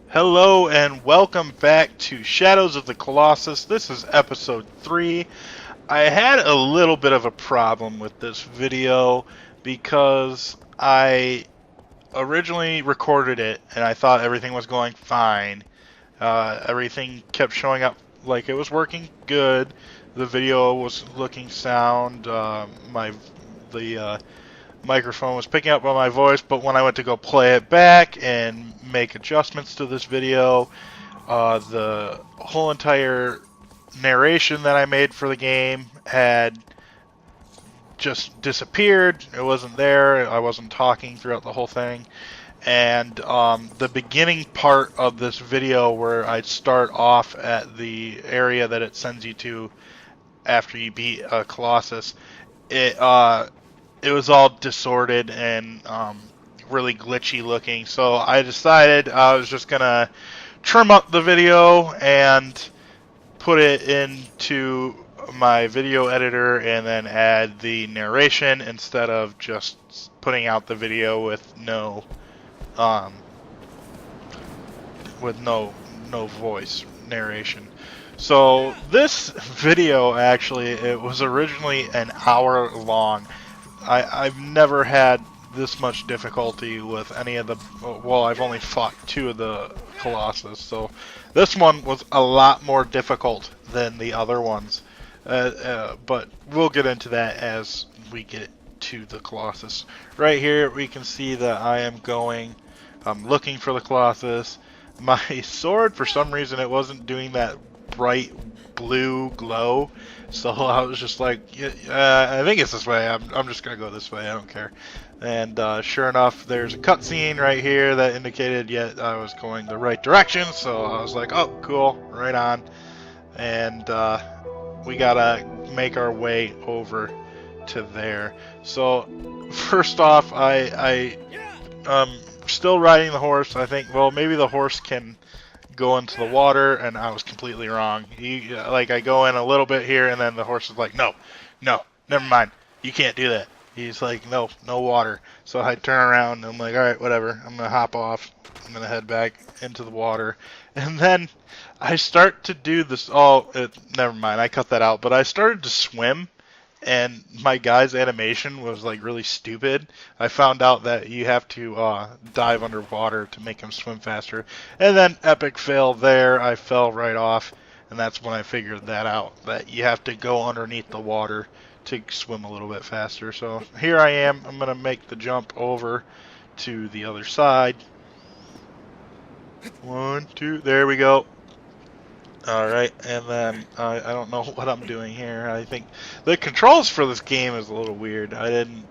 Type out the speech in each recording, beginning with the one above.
Hello and welcome back to Shadows of the Colossus. This is episode 3. I had a little bit of a problem with this video because I originally recorded it and I thought everything was going fine. Everything kept showing up like it was working good. The video was looking sound. The microphone was picking up on my voice, but when I went to go play it back and make adjustments to this video, the whole entire narration that I made for the game had just disappeared. It wasn't there. I wasn't talking throughout the whole thing. And the beginning part of this video where I start off at the area that it sends you to after you beat Colossus, it was all disordered and really glitchy looking. So I decided I was just gonna trim up the video and put it into my video editor and then add the narration instead of just putting out the video um, with no voice narration. So this video actually, it was originally an hour long. I've never had this much difficulty with any of the, well, I've only fought 2 of the Colossus, so this one was a lot more difficult than the other ones. But we'll get into that as we get to the Colossus. Right here we can see that I'm looking for the Colossus. My sword, for some reason, it wasn't doing that bright blue glow, so I was just like, I think it's this way. I'm just gonna go this way. I don't care. And sure enough, there's a cutscene right here that indicated yet I was going the right direction. So I was like, oh, cool, right on. And we gotta make our way over to there. So first off, I'm still riding the horse. I think, well, maybe the horse can go into the water, and I was completely wrong. Like, I go in a little bit here, and then the horse is like, no, never mind, you can't do that. He's like, no water. So I turn around, and I'm like, alright, whatever, I'm gonna hop off, I'm gonna head back into the water, and then I start to do this, never mind, I cut that out, but I started to swim, and my guy's animation was like really stupid. I found out that you have to dive underwater to make him swim faster, and then epic fail there. I fell right off, and that's when I figured that out, that you have to go underneath the water to swim a little bit faster. So here I am. I'm gonna make the jump over to the other side. 1, 2, there we go. Alright, and then I don't know what I'm doing here. I think the controls for this game is a little weird. I didn't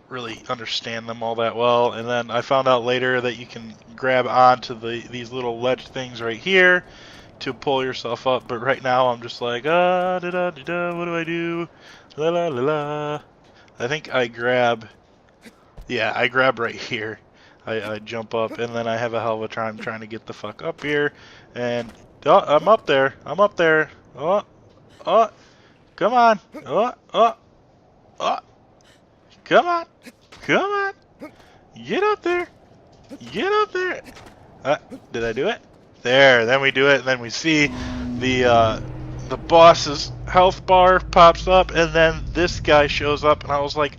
really understand them all that well, and then I found out later that you can grab onto these little ledge things right here to pull yourself up, but right now I'm just like, what do I do? La la la la. I think I grab right here. I jump up, and then I have a hell of a time trying to get the fuck up here, and I'm up there. Oh, come on. Come on. Get up there. Did I do it? There. Then we do it, and then we see the boss's health bar pops up, and then this guy shows up, and I was like,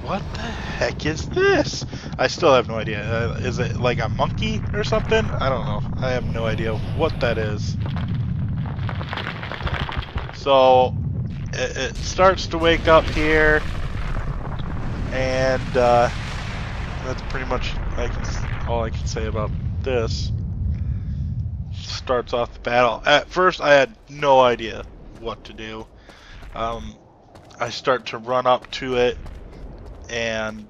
what the heck is this? I still have no idea. Is it like a monkey or something? I don't know. I have no idea what that is. So it starts to wake up here, and that's pretty much all I can say about this. Starts off the battle. At first, I had no idea what to do. I start to run up to it, and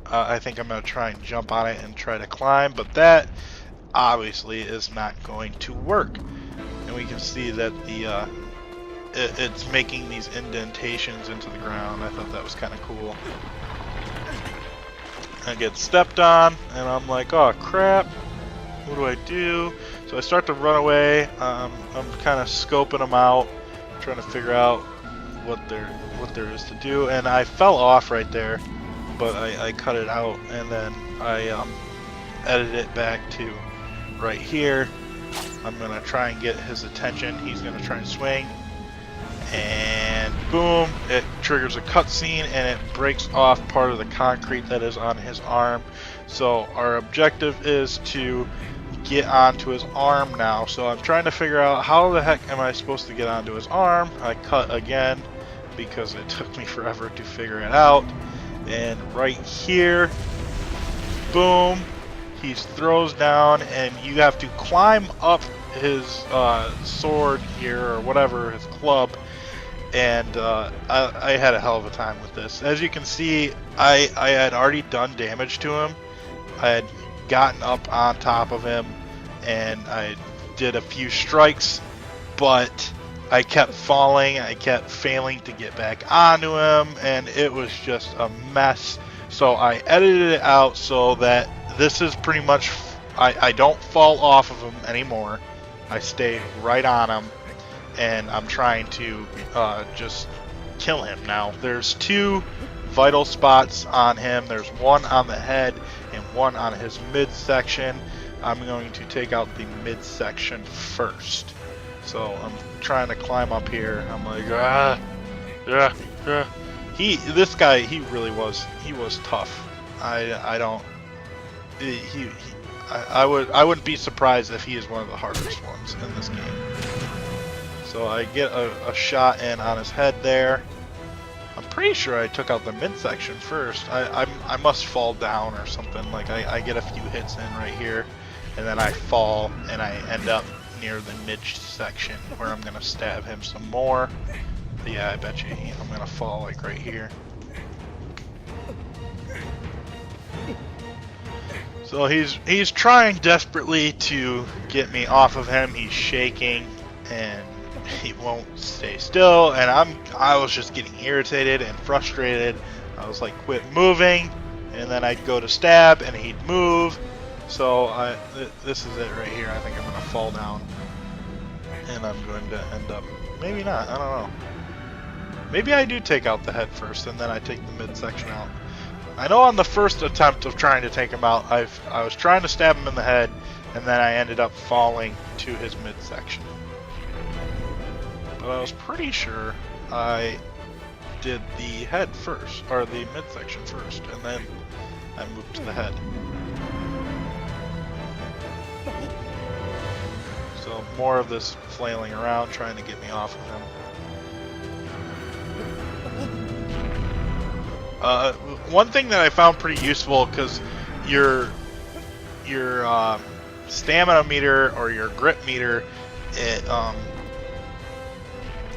I think I'm going to try and jump on it and try to climb, but that obviously is not going to work. And we can see that it's making these indentations into the ground. I thought that was kind of cool. I get stepped on, and I'm like, oh crap, what do I do? So I start to run away. I'm kind of scoping them out, trying to figure out what there is to do, and I fell off right there, but I cut it out, and then I edit it back to right here. I'm going to try and get his attention. He's going to try and swing. And boom, it triggers a cutscene and it breaks off part of the concrete that is on his arm. So our objective is to get onto his arm now. So I'm trying to figure out how the heck am I supposed to get onto his arm. I cut again because it took me forever to figure it out. And right here, boom, he throws down and you have to climb up his sword here or whatever, his club. And I had a hell of a time with this. As you can see, I had already done damage to him. I had gotten up on top of him and I did a few strikes, but I kept falling. I kept failing to get back onto him, and it was just a mess. So I edited it out so that this is pretty much, I don't fall off of him anymore. I stay right on him. And I'm trying to just kill him now. There's two vital spots on him. There's one on the head and one on his midsection. I'm going to take out the midsection first. So I'm trying to climb up here. I'm like, This guy, he really was. He was tough. I wouldn't be surprised if he is one of the hardest ones in this game. So I get a shot in on his head there. I'm pretty sure I took out the midsection first. I must fall down or something. Like I get a few hits in right here, and then I fall and I end up near the midsection where I'm gonna stab him some more. But yeah, I bet you I'm gonna fall like right here. So he's trying desperately to get me off of him. He's shaking and he won't stay still, and I was just getting irritated and frustrated. I was like, quit moving, and then I'd go to stab and he'd move. So this is it right here. I think I'm gonna fall down and I'm going to end up, maybe not, I don't know. Maybe I do take out the head first and then I take the midsection out. I know on the first attempt of trying to take him out, I was trying to stab him in the head and then I ended up falling to his midsection. But I was pretty sure I did the head first, or the midsection first, and then I moved to the head. So more of this flailing around, trying to get me off of him. One thing that I found pretty useful, because your stamina meter or your grip meter,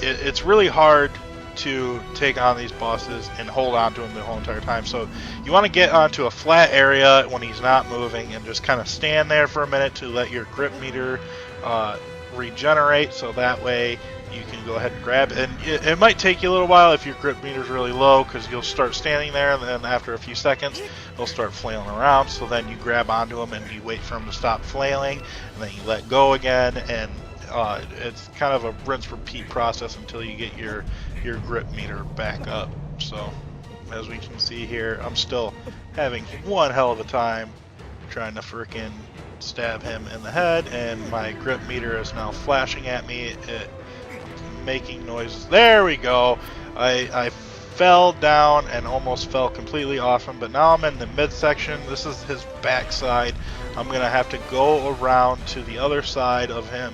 it's really hard to take on these bosses and hold on to him the whole entire time. So you want to get onto a flat area when he's not moving and just kind of stand there for a minute to let your grip meter regenerate, so that way you can go ahead and grab. And it might take you a little while if your grip meter is really low, because you'll start standing there and then after a few seconds he'll start flailing around. So then you grab onto him and you wait for him to stop flailing, and then you let go again, and it's kind of a rinse repeat process until you get your grip meter back up. So as we can see here, I'm still having one hell of a time trying to frickin' stab him in the head, and my grip meter is now flashing at me, making noises. There we go. I fell down and almost fell completely off him, but now I'm in the midsection. This is his backside. I'm gonna have to go around to the other side of him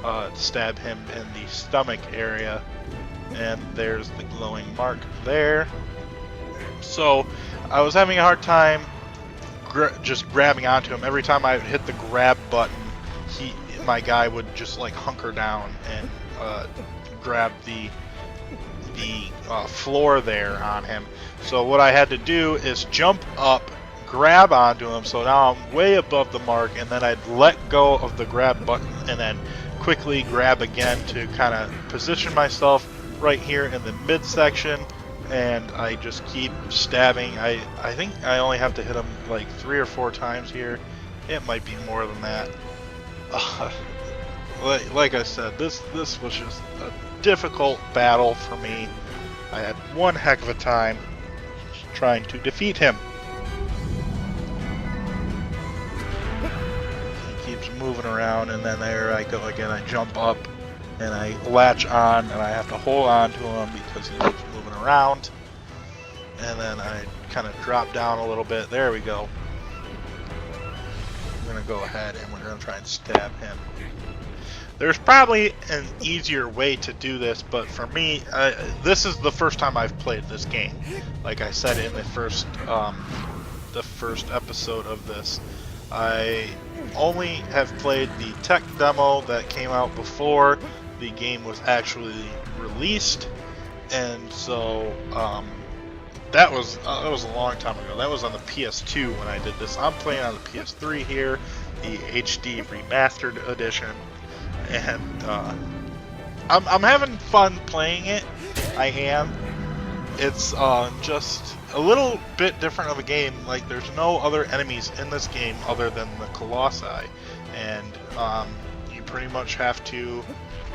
and stab him in the stomach area, and there's the glowing mark there. So I was having a hard time just grabbing onto him. Every time I would hit the grab button, my guy would just like hunker down and grab the floor there on him. So what I had to do is jump up, grab onto him, so now I'm way above the mark, and then I'd let go of the grab button and then quickly grab again to kind of position myself right here in the midsection, and I just keep stabbing. I think I only have to hit him like 3 or 4 times here. It might be more than that. Like I said, this was just a difficult battle for me. I had one heck of a time trying to defeat him. moving around, and then there I go again. I jump up and I latch on, and I have to hold on to him because he keeps moving around. And then I kind of drop down a little bit. There we go. I'm going to go ahead and we're going to try and stab him. There's probably an easier way to do this, but for me, this is the first time I've played this game. Like I said in the first episode of this, I only have played the tech demo that came out before the game was actually released, and so that was a long time ago. That was on the PS2 when I did this. I'm playing on the PS3 here, the HD remastered edition. And I'm having fun playing it. I am. It's just a little bit different of a game. Like, there's no other enemies in this game other than the Colossi, and you pretty much have to.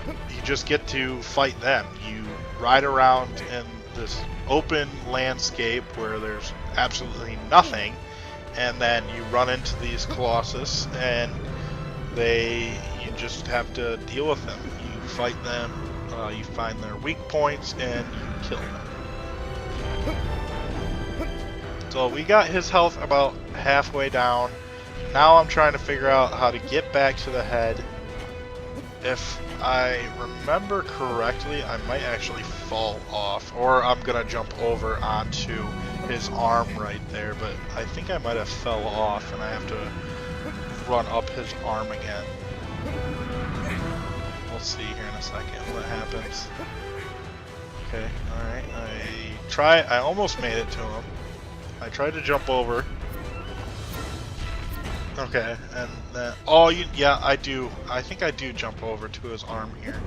You just get to fight them. You ride around in this open landscape where there's absolutely nothing, and then you run into these Colossus, and you just have to deal with them. You fight them, you find their weak points, and you kill them. So we got his health about halfway down. Now I'm trying to figure out how to get back to the head. If I remember correctly, I might actually fall off, or I'm gonna jump over onto his arm right there, but I think I might have fell off and I have to run up his arm again. We'll see here in a second what happens. Okay, alright, I almost made it to him. I tried to jump over. Okay, and then, yeah, I do. I think I do jump over to his arm here.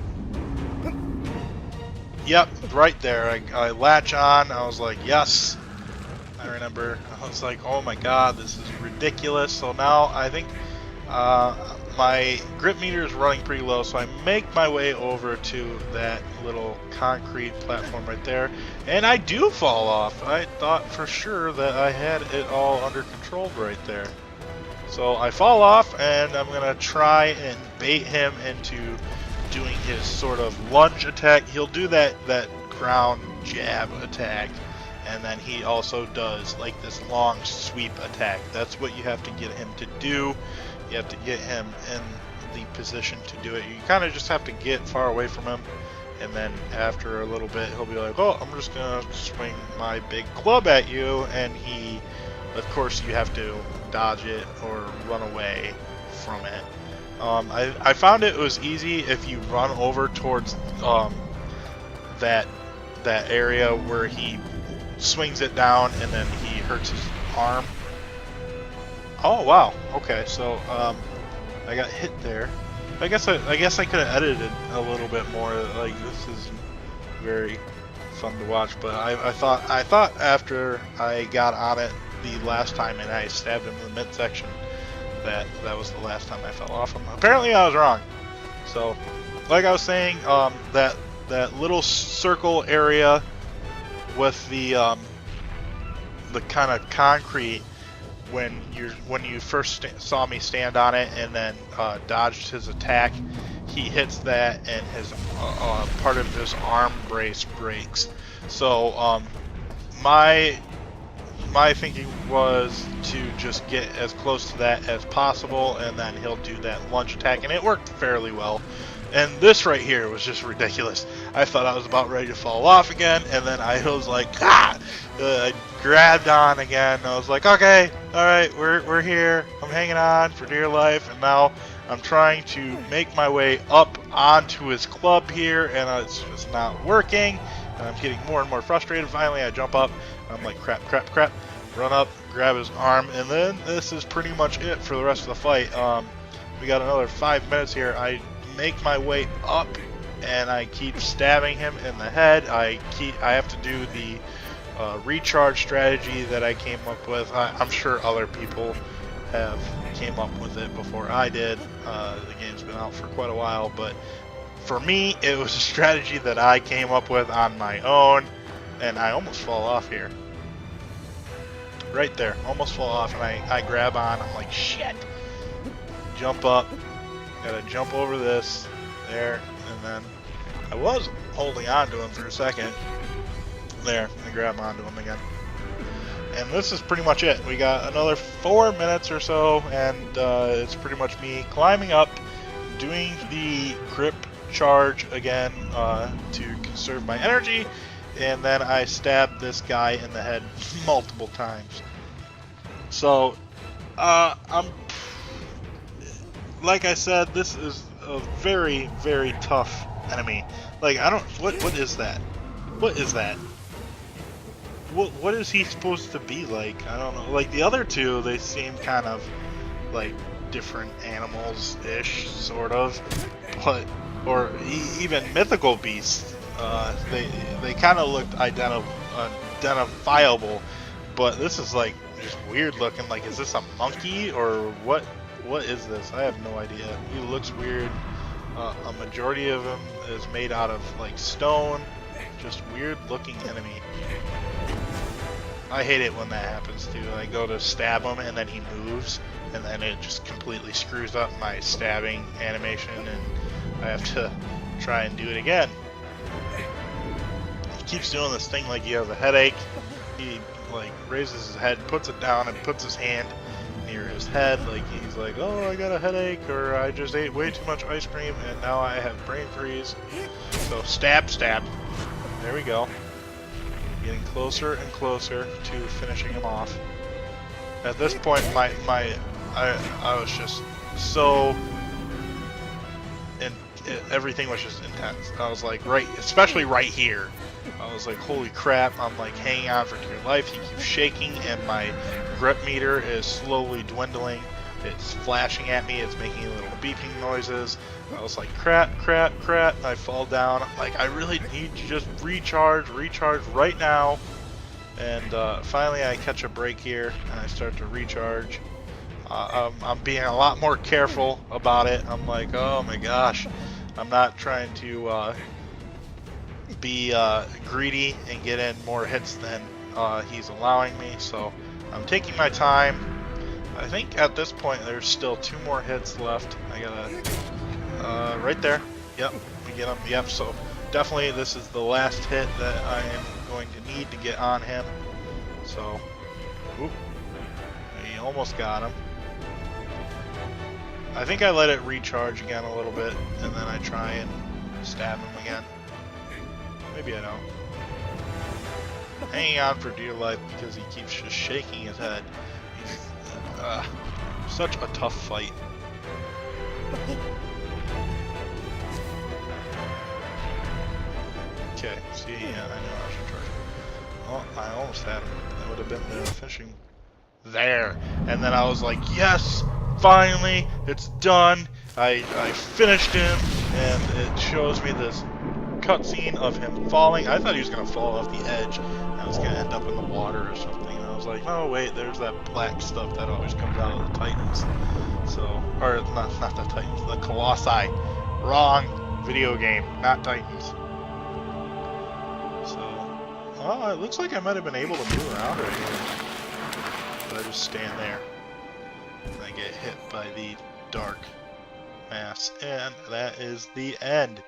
Yep, right there. I latch on. I was like, yes. I remember. I was like, oh my god, this is ridiculous. So now I think my grip meter is running pretty low, so I make my way over to that little concrete platform right there, and I do fall off. I thought for sure that I had it all under control right there. So I fall off, and I'm going to try and bait him into doing his sort of lunge attack. He'll do that ground jab attack, and then he also does like this long sweep attack. That's what you have to get him to do. You have to get him in the position to do it. You kind of just have to get far away from him, and then after a little bit he'll be like, oh, I'm just gonna swing my big club at you, and of course you have to dodge it or run away from it. I found it was easy if you run over towards that area where he swings it down and then he hurts his arm. Oh wow. Okay, so I got hit there. I guess I could have edited a little bit more. Like, this is very fun to watch, but I thought after I got on it the last time and I stabbed him in the midsection that was the last time I fell off him. Apparently I was wrong. So, like I was saying, that little circle area with the kind of concrete, when you first saw me stand on it and then dodged his attack, he hits that and his part of his arm brace breaks. So my thinking was to just get as close to that as possible, and then he'll do that lunge attack, and it worked fairly well. And this right here was just ridiculous. I thought I was about ready to fall off again, and then I was like, I grabbed on again. I was like, okay, all right, we're here. I'm hanging on for dear life, and now I'm trying to make my way up onto his club here, and it's just not working. And I'm getting more and more frustrated. Finally, I jump up. I'm like, crap, run up, grab his arm, and then this is pretty much it for the rest of the fight. We got another 5 minutes here. I make my way up, and I keep stabbing him in the head. I have to do the recharge strategy that I came up with. I'm sure other people have came up with it before I did. The game's been out for quite a while, but for me, it was a strategy that I came up with on my own, and I almost fall off here. Right there, almost fall off, and I grab on. I'm like, shit. jump up. Gotta jump over this, there, and then I was holding on to him for a second. There, I grab onto him again. And this is pretty much it. We got another 4 minutes or so, and it's pretty much me climbing up, doing the grip charge again to conserve my energy, and then I stab this guy in the head multiple times. So, I'm like I said, this is a very, very tough enemy. Like, I don't, what is that? What is that? What is he supposed to be like? I don't know. Like, the other two, they seem kind of like different animals-ish, sort of. But, or even mythical beasts. They kind of looked identifiable. But this is like just weird looking. Like, is this a monkey or what? What is this? I have no idea. He looks weird. A majority of him is made out of like stone. Just weird looking enemy. I hate it when that happens too. I go to stab him and then he moves, and then it just completely screws up my stabbing animation, and I have to try and do it again. He keeps doing this thing like he has a headache. He like raises his head, puts it down, and puts his hand near his head, like he's like, oh, I got a headache, or I just ate way too much ice cream and now I have brain freeze. So stab, stab. There we go. Getting closer and closer to finishing him off. At this point, I was just so, and everything was just intense. I was like, especially right here. I was like, holy crap, I'm like hanging on for dear life. He keeps shaking and my grip meter is slowly dwindling. It's flashing at me, it's making little beeping noises. I was like, crap, crap, crap. I fall down. I'm like, I really need to just recharge right now. And finally I catch a break here and I start to recharge. I'm being a lot more careful about it. I'm like, oh my gosh. I'm not trying to be greedy and get in more hits than he's allowing me, so I'm taking my time. I think at this point there's still 2 more hits left. I gotta right there. Yep, we get him. Yep, so definitely this is the last hit that I am going to need to get on him. So, oop, we almost got him. I think I let it recharge again a little bit, and then I try and stab him again. Maybe I don't. Hanging on for dear life because he keeps just shaking his head. He's such a tough fight. Okay, see, yeah, I know I should charge him. Oh, I almost had him. That would have been the finishing there. And then I was like, yes, finally, it's done. I finished him, and it shows me this cutscene of him falling. I thought he was going to fall off the edge. I was going to end up in the water or something. And I was like, oh wait, there's that black stuff that always comes out of the Titans. So, or not the Titans, the Colossi. Wrong video game, not Titans. So, well, it looks like I might have been able to move around right here. But I just stand there. And I get hit by the dark mass. And that is the end.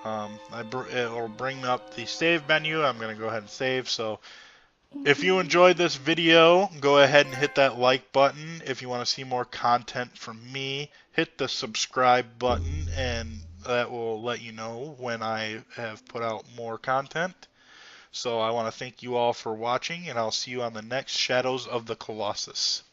It will bring up the save menu. I'm going to go ahead and save. So if you enjoyed this video, go ahead and hit that like button. If you want to see more content from me, hit the subscribe button, and that will let you know when I have put out more content. So I want to thank you all for watching, and I'll see you on the next Shadows of the Colossus.